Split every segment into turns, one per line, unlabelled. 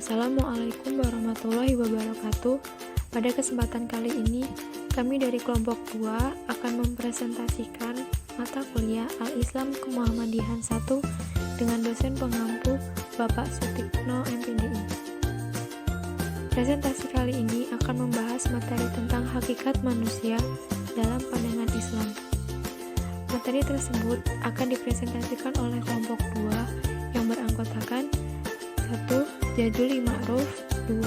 Assalamualaikum warahmatullahi wabarakatuh. Pada kesempatan kali ini, kami dari kelompok 2 akan mempresentasikan mata kuliah Al-Islam Kemuhammadihan 1 dengan dosen pengampu Bapak Sutikno MPDI. Presentasi kali ini akan membahas materi tentang hakikat manusia dalam pandangan Islam. Materi tersebut akan dipresentasikan oleh kelompok 2 yang beranggotakan 1. Jaduli Ma'ruf, 2.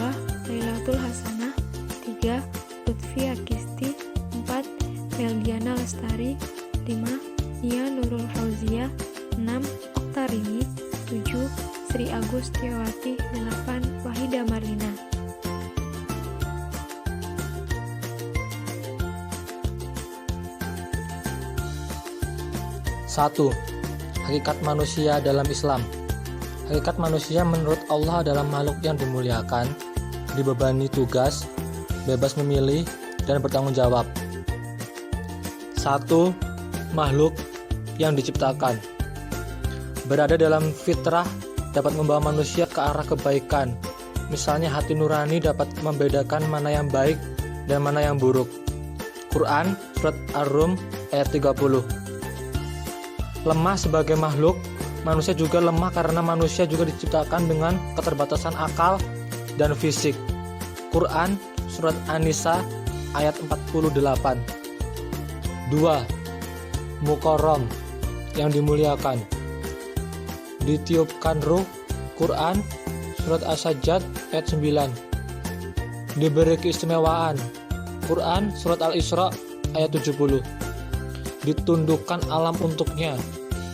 Lailatul Hasanah, 3. Lutfi Akisti, 4. Meldiana Lestari, 5. Nia Nurul Fauzia, 6. Oktarini, 7. Sri Agustiawati, 8. Wahida Marlina.
Satu. Hakikat manusia dalam Islam. Hakikat manusia menurut Allah adalah makhluk yang dimuliakan, dibebani tugas, bebas memilih, dan bertanggung jawab. 1. Makhluk yang diciptakan. Berada dalam fitrah dapat membawa manusia ke arah kebaikan. Misalnya hati nurani dapat membedakan mana yang baik dan mana yang buruk. Quran Surat Ar-Rum ayat 30. Lemah sebagai makhluk, manusia juga lemah karena manusia juga diciptakan dengan keterbatasan akal dan fisik. Quran Surat An-Nisa ayat 48. 2. Mukarram yang dimuliakan. Ditiupkan ruh. Quran Surat As-Sajjad ayat 9. Diberi keistimewaan. Quran Surat Al-Isra ayat 70. Ditundukkan alam untuknya.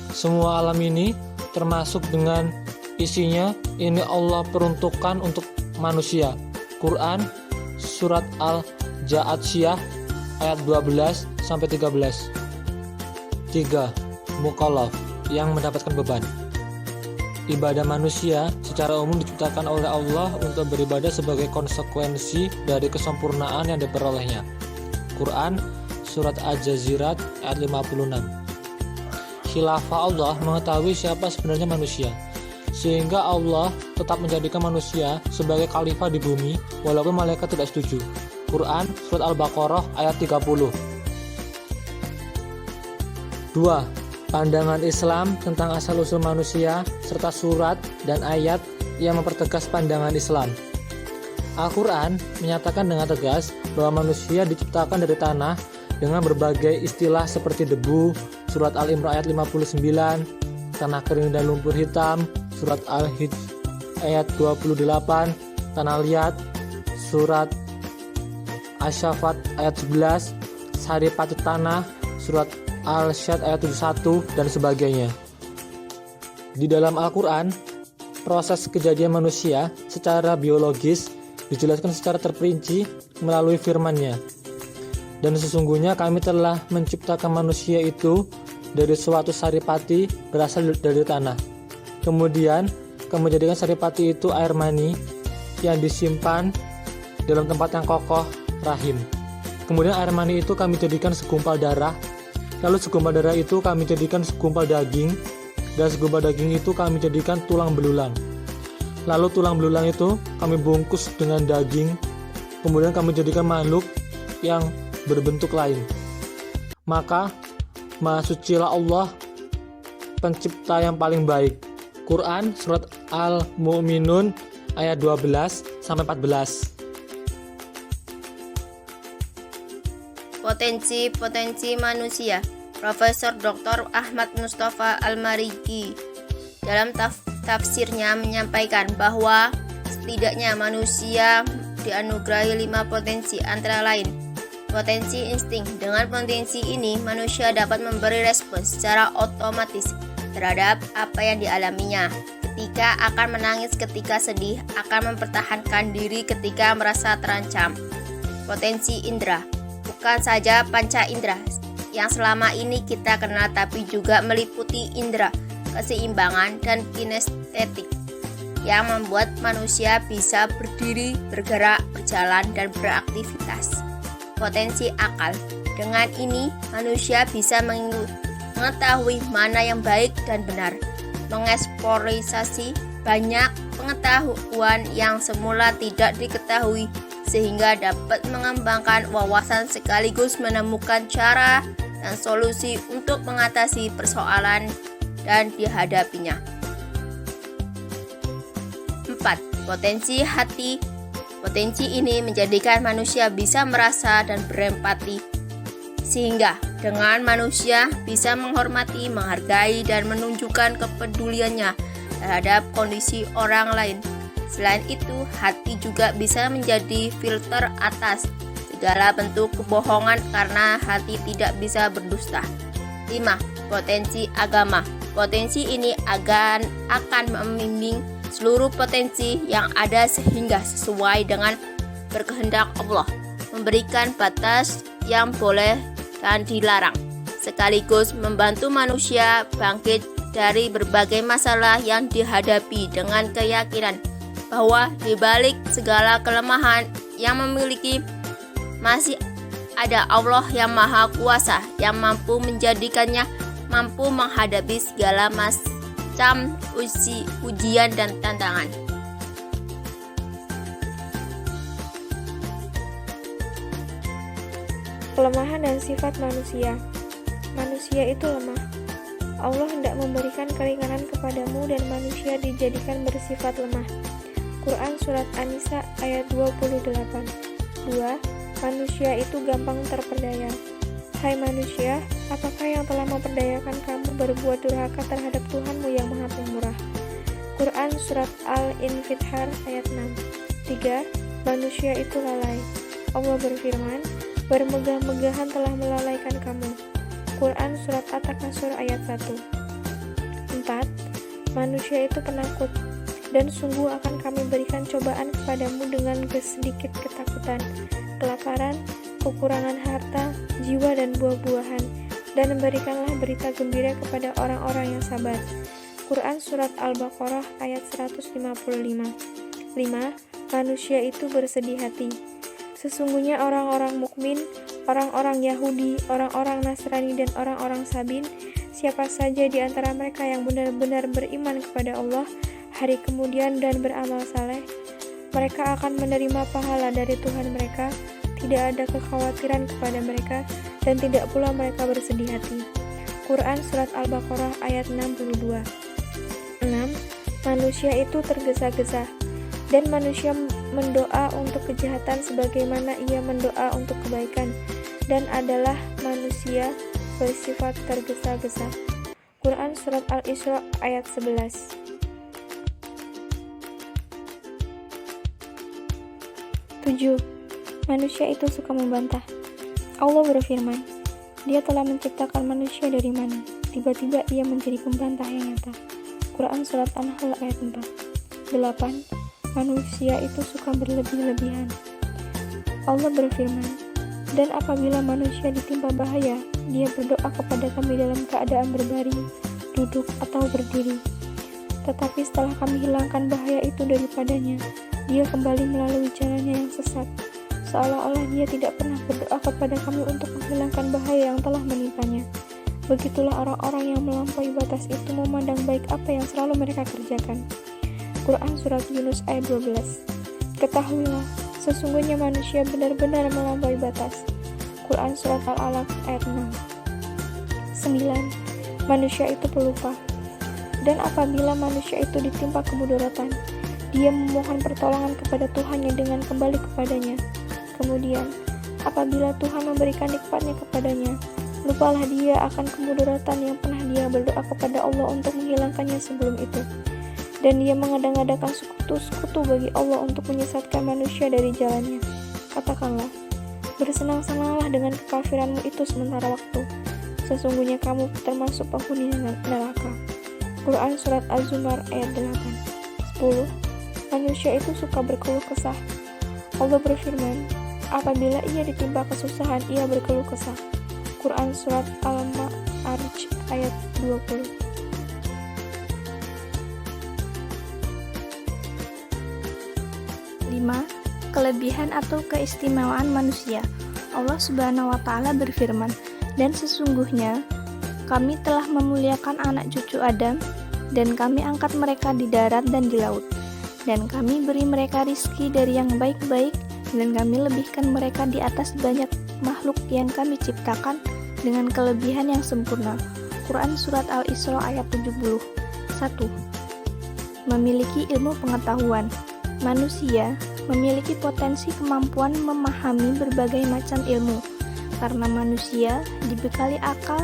Semua alam ini termasuk dengan isinya ini Allah peruntukkan untuk manusia. Quran Surat Al-Ja'atsiyah ayat 12 sampai 13. 3. Mukallaf yang mendapatkan beban. Ibadah manusia secara umum diciptakan oleh Allah untuk beribadah sebagai konsekuensi dari kesempurnaan yang diperolehnya. Quran Surat Al-Jazirat ayat 56. Khilafah Allah mengetahui siapa sebenarnya manusia, sehingga Allah tetap menjadikan manusia sebagai khalifah di bumi walaupun malaikat tidak setuju. Quran Surat Al-Baqarah ayat 30. 2. Pandangan Islam tentang asal-usul manusia serta surat dan ayat yang mempertegas pandangan Islam. Al-Quran menyatakan dengan tegas bahwa manusia diciptakan dari tanah dengan berbagai istilah seperti debu, Surat Al-Imran ayat 59, tanah kering dan lumpur hitam, Surat Al-Hijr ayat 28, tanah liat, Surat Asy-Syafat ayat 11, saripati tanah, Surat Al-Syad ayat 71, dan sebagainya. Di dalam Al-Quran, proses kejadian manusia secara biologis dijelaskan secara terperinci melalui firman-Nya. Dan sesungguhnya kami telah menciptakan manusia itu dari suatu saripati berasal dari tanah. Kemudian kami jadikan saripati itu air mani yang disimpan dalam tempat yang kokoh, rahim. Kemudian air mani itu kami jadikan segumpal darah. Lalu segumpal darah itu kami jadikan segumpal daging. Dan segumpal daging itu kami jadikan tulang belulang. Lalu tulang belulang itu kami bungkus dengan daging. Kemudian kami jadikan makhluk yang berbentuk lain. Maka Maha Sucilah Allah, pencipta yang paling baik. Quran Surat Al-Mu'minun ayat 12 sampai 14.
Potensi manusia. Profesor Dr. Ahmad Mustafa Al-Marigi dalam tafsirnya menyampaikan bahwa setidaknya manusia dianugerahi 5 potensi, antara lain potensi insting. Dengan potensi ini, manusia dapat memberi respon secara otomatis terhadap apa yang dialaminya. Ketika akan menangis, ketika sedih, akan mempertahankan diri ketika merasa terancam. Potensi indera. Bukan saja panca indera yang selama ini kita kenal, tapi juga meliputi indera keseimbangan dan kinestetik yang membuat manusia bisa berdiri, bergerak, berjalan, dan beraktivitas. Potensi akal. Dengan ini, manusia bisa mengetahui mana yang baik dan benar, mengeksplorasi banyak pengetahuan yang semula tidak diketahui, sehingga dapat mengembangkan wawasan sekaligus menemukan cara dan solusi untuk mengatasi persoalan dan dihadapinya. 4. Potensi hati. Potensi ini menjadikan manusia bisa merasa dan berempati, sehingga dengan manusia bisa menghormati, menghargai, dan menunjukkan kepeduliannya terhadap kondisi orang lain. Selain itu, hati juga bisa menjadi filter atas segala bentuk kebohongan karena hati tidak bisa berdusta. 5. Potensi agama. Potensi ini akan membimbing seluruh potensi yang ada sehingga sesuai dengan berkehendak Allah, memberikan batas yang boleh dan dilarang, sekaligus membantu manusia bangkit dari berbagai masalah yang dihadapi dengan keyakinan bahwa di balik segala kelemahan yang memiliki masih ada Allah yang Maha Kuasa yang mampu menjadikannya mampu menghadapi segala macam ujian dan tantangan.
Kelemahan dan sifat manusia. Manusia itu lemah. Allah hendak memberikan keringanan kepadamu dan manusia dijadikan bersifat lemah. Quran Surat An-Nisa ayat 28. 2. Manusia itu gampang terperdaya. Hai manusia, apakah yang telah memperdayakan kamu berbuat durhaka terhadap Tuhanmu yang Maha Pemurah? Quran Surat Al-Infitar ayat 6. 3. Manusia itu lalai. Allah berfirman, bermegah-megahan telah melalaikan kamu. Quran Surat At-Takasur ayat 1. 4. Manusia itu penakut, dan sungguh akan kami berikan cobaan kepadamu dengan sedikit ketakutan, kelaparan, kekurangan harta, jiwa dan buah-buahan, dan berikanlah berita gembira kepada orang-orang yang sabar. Quran Surat Al-Baqarah ayat 155. 5. Manusia itu bersedih hati. Sesungguhnya orang-orang mukmin, orang-orang Yahudi, orang-orang Nasrani, dan orang-orang Sabin, siapa saja di antara mereka yang benar-benar beriman kepada Allah, hari kemudian dan beramal saleh, mereka akan menerima pahala dari Tuhan mereka, tidak ada kekhawatiran kepada mereka, dan tidak pula mereka bersedih hati. Quran Surat Al-Baqarah ayat 62. 6. Manusia itu tergesa-gesa, dan manusia mendoa untuk kejahatan sebagaimana ia mendoa untuk kebaikan, dan adalah manusia bersifat tergesa-gesa. Quran Surat Al-Isra ayat 11. 7. Manusia itu suka membantah. Allah berfirman, Dia telah menciptakan manusia dari mana? Tiba-tiba ia menjadi pembantah yang nyata. Quran Surat An-Nahl ayat 4. 8. Manusia itu suka berlebih-lebihan. Allah berfirman, dan apabila manusia ditimpa bahaya, dia berdoa kepada kami dalam keadaan berbaring, duduk, atau berdiri. Tetapi setelah kami hilangkan bahaya itu daripadanya, dia kembali melalui jalannya yang sesat, seolah-olah dia tidak pernah berdoa kepada kami untuk menghilangkan bahaya yang telah menimpanya. Begitulah orang-orang yang melampaui batas itu memandang baik apa yang selalu mereka kerjakan. Quran Surat Yunus ayat 12. Ketahuilah, sesungguhnya manusia benar-benar melampaui batas. Quran Surat Al-Alaq ayat 6. 9. Manusia itu pelupa. Dan apabila manusia itu ditimpa kemudaratan, dia memohon pertolongan kepada Tuhannya dengan kembali kepadanya. Kemudian, apabila Tuhan memberikan nikmatnya kepadanya, lupalah dia akan kemudaratan yang pernah dia berdoa kepada Allah untuk menghilangkannya sebelum itu. Dan dia mengadang-adakan sekutu-sekutu bagi Allah untuk menyesatkan manusia dari jalannya. Katakanlah, bersenang-senanglah dengan kekafiranmu itu sementara waktu. Sesungguhnya kamu termasuk penghuni neraka. Quran Surat Az-Zumar ayat 8. 10. Manusia itu suka berkeluh kesah. Allah berfirman, apabila ia ditimpa kesusahan, ia berkeluh kesah. Quran Surat Al-Ma'arij ayat 20. 5. Kelebihan atau keistimewaan manusia. Allah Subhanahu wa Ta'ala berfirman, dan sesungguhnya kami telah memuliakan anak cucu Adam,
dan kami angkat mereka di darat dan di laut. Dan kami beri mereka rizki dari yang baik-baik, dan kami lebihkan mereka di atas banyak makhluk yang kami ciptakan dengan kelebihan yang sempurna. Quran Surat Al-Isra ayat 70. 1. Memiliki ilmu pengetahuan. Manusia memiliki potensi kemampuan memahami berbagai macam ilmu, karena manusia dibekali akal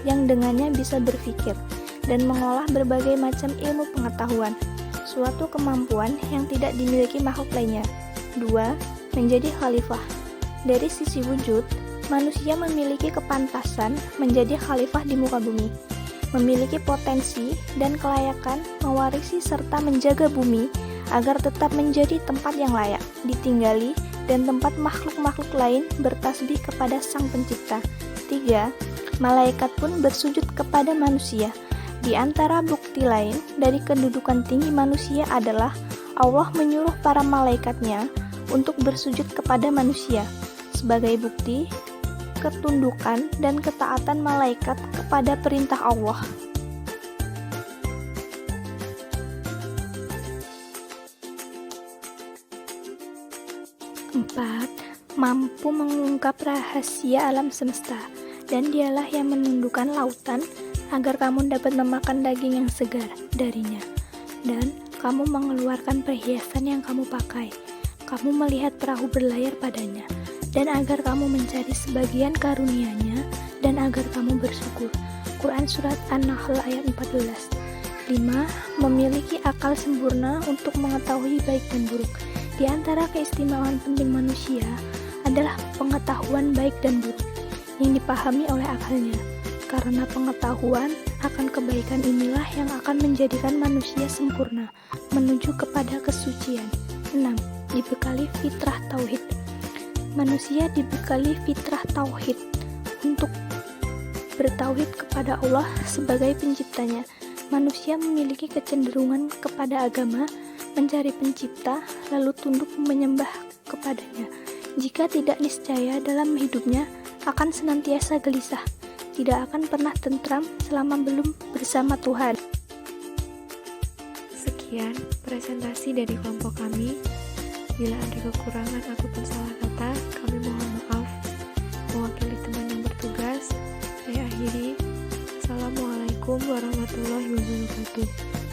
yang dengannya bisa berpikir dan mengolah berbagai macam ilmu pengetahuan, suatu kemampuan yang tidak dimiliki makhluk lainnya. 2. Menjadi khalifah. Dari sisi wujud, manusia memiliki kepantasan menjadi khalifah di muka bumi, memiliki potensi dan kelayakan mewarisi serta menjaga bumi agar tetap menjadi tempat yang layak ditinggali dan tempat makhluk-makhluk lain bertasbih kepada Sang Pencipta. 3. Malaikat pun bersujud kepada manusia. Di antara bukti lain dari kedudukan tinggi manusia adalah Allah menyuruh para malaikatnya untuk bersujud kepada manusia. Sebagai bukti ketundukan dan ketaatan malaikat kepada perintah Allah. 4. Mampu mengungkap rahasia alam semesta, dan dialah yang menundukkan lautan agar kamu dapat memakan daging yang segar darinya, dan kamu mengeluarkan perhiasan yang kamu pakai. Kamu melihat perahu berlayar padanya, dan agar kamu mencari sebagian karunia-Nya, dan agar kamu bersyukur. Quran Surat An-Nahl ayat 14. 5. Memiliki akal sempurna untuk mengetahui baik dan buruk. Di antara keistimewaan penting manusia adalah pengetahuan baik dan buruk yang dipahami oleh akalnya. Karena pengetahuan akan kebaikan inilah yang akan menjadikan manusia sempurna menuju kepada kesucian. 6. Dibekali fitrah tauhid. Manusia dibekali fitrah tauhid untuk bertauhid kepada Allah sebagai penciptanya. Manusia memiliki kecenderungan kepada agama, mencari pencipta, lalu tunduk menyembah kepadanya. Jika tidak niscaya dalam hidupnya akan senantiasa gelisah, tidak akan pernah tentram selama belum bersama Tuhan.
Sekian presentasi dari kelompok kami. Bila ada kekurangan ataupun salah kata, kami mohon maaf. Mewakili teman yang bertugas, saya akhiri. Assalamualaikum warahmatullahi wabarakatuh.